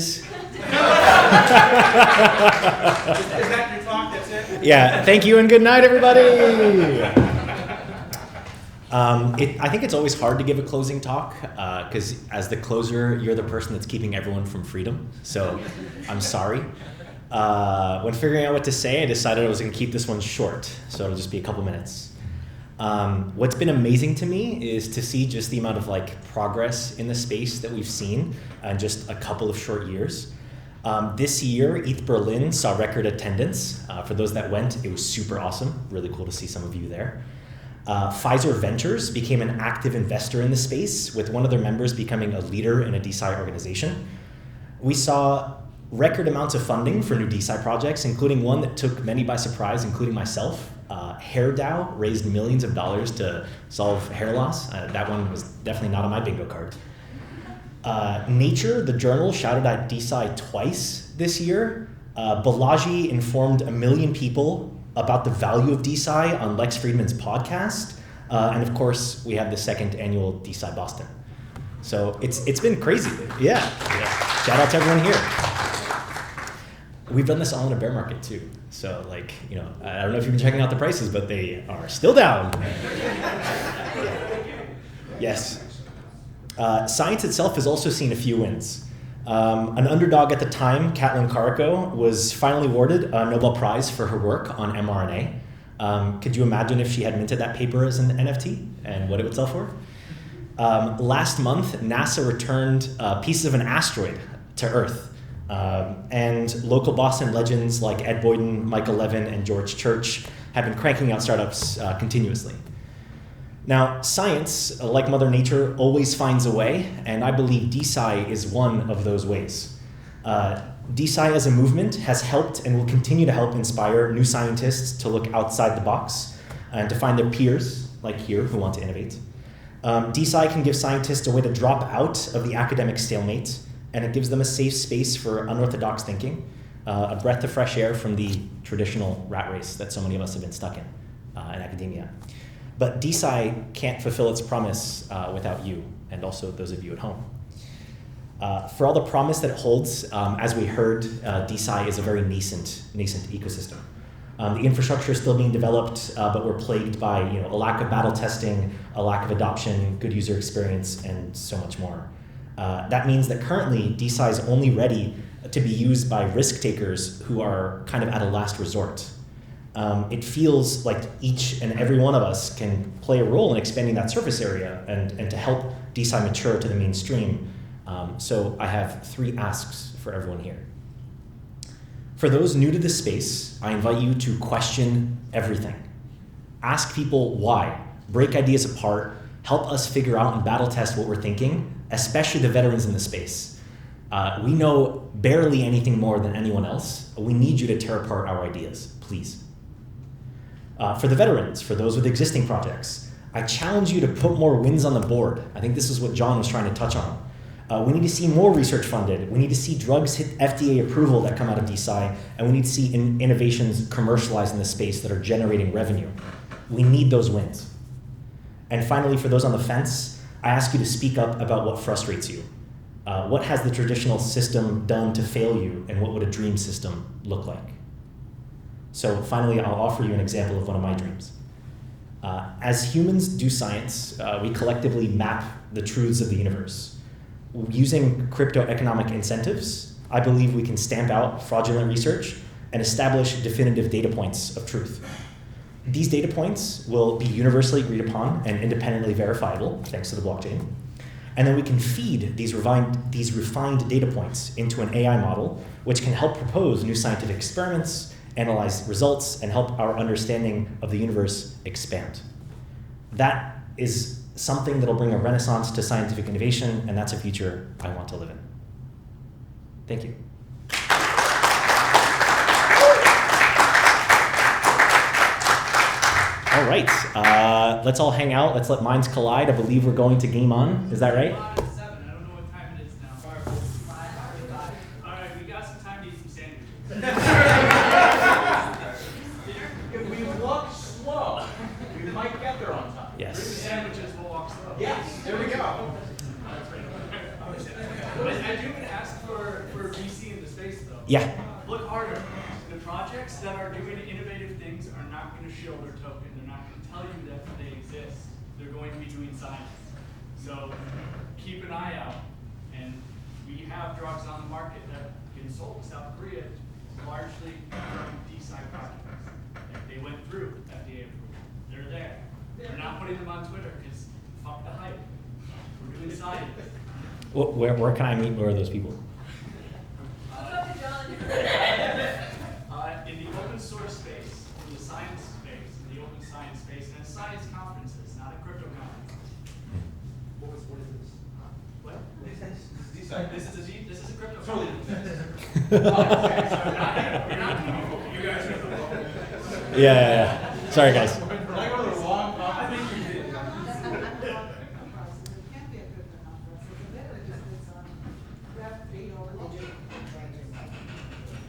Is that your talk? That's it? Yeah. Thank you and good night, everybody. I think it's always hard to give a closing talk because as the closer, you're the person that's keeping everyone from freedom. So I'm sorry. When figuring out what to say, I decided I was going to keep this one short. So it'll just be a couple minutes. What's been amazing to me is to see just the amount of progress in the space that we've seen in just a couple of short years. This year, ETH Berlin saw record attendance. For those that went, it was super awesome. Really cool to see some of you there. Pfizer Ventures became an active investor in the space, with one of their members becoming a leader in a DeSci organization. We saw record amounts of funding for new DeSci projects, including one that took many by surprise, including myself. HairDAO raised millions of dollars to solve hair loss. That one was definitely not on my bingo card. Nature, the journal, shouted at DeSci twice this year. Balaji informed 1 million people about the value of DeSci on Lex Friedman's podcast. And of course, we have the second annual DeSci Boston. So it's been crazy. Yeah. Shout out to everyone here. We've done this all in a bear market too. So I don't know if you've been checking out the prices, but they are still down. Yes. Science itself has also seen a few wins. An underdog at the time, Katalin Kariko, was finally awarded a Nobel Prize for her work on mRNA. Could you imagine if she had minted that paper as an NFT and what it would sell for? Last month, NASA returned pieces of an asteroid to Earth. And local Boston legends like Ed Boyden, Michael Levin, and George Church have been cranking out startups continuously. Now, science, like Mother Nature, always finds a way, and I believe DeSci is one of those ways. DeSci as a movement has helped and will continue to help inspire new scientists to look outside the box and to find their peers, like here, who want to innovate. DeSci can give scientists a way to drop out of the academic stalemate, and it gives them a safe space for unorthodox thinking, a breath of fresh air from the traditional rat race that so many of us have been stuck in academia. But DeSci can't fulfill its promise without you, and also those of you at home. For all the promise that it holds, as we heard, DeSci is a very nascent ecosystem. The infrastructure is still being developed, but we're plagued by a lack of battle testing, a lack of adoption, good user experience, and so much more. That means that currently DeSci is only ready to be used by risk takers who are kind of at a last resort. It feels like each and every one of us can play a role in expanding that surface area and to help DeSci mature to the mainstream. So I have 3 asks for everyone here. For those new to this space, I invite you to question everything. Ask people why, break ideas apart, help us figure out and battle test what we're thinking, especially the veterans in the space. We know barely anything more than anyone else. We need you to tear apart our ideas, please. For the veterans, for those with existing projects, I challenge you to put more wins on the board. I think this is what John was trying to touch on. We need to see more research funded. We need to see drugs hit FDA approval that come out of DeSci, and we need to see innovations commercialized in the space that are generating revenue. We need those wins. And finally, for those on the fence, I ask you to speak up about what frustrates you. What has the traditional system done to fail you, and what would a dream system look like? So finally, I'll offer you an example of one of my dreams. As humans do science, we collectively map the truths of the universe. Using crypto-economic incentives, I believe we can stamp out fraudulent research and establish definitive data points of truth. These data points will be universally agreed upon and independently verifiable, thanks to the blockchain. And then we can feed these refined data points into an AI model, which can help propose new scientific experiments, analyze results, and help our understanding of the universe expand. That is something that'll bring a renaissance to scientific innovation, and that's a future I want to live in. Thank you. All right, let's all hang out. Let's let minds collide. I believe we're going to game on. Is that right? 7. I don't know what time it is now. All right, we got some time to eat some sandwiches. If we walk slow, we might get there on time. Yes. Bring the sandwiches, we'll walk slow. Yes, there we go. I do ask for Yeah. Look harder. The projects that are doing innovative things are not going to show their token. They're not going to tell you that they exist. They're going to be doing science. So keep an eye out. And we have drugs on the market that get sold in South Korea largely from DeSci projects. Like they went through FDA approval. They're there. They're not putting them on Twitter because fuck the hype. We're doing science. Where can I meet more of those people? In the open source space, in the science space, in the open science space, and at science conferences, not at crypto conferences. What is this? What? This This is a crypto Totally. conference. You're not going to be You guys are the Yeah. Sorry, guys.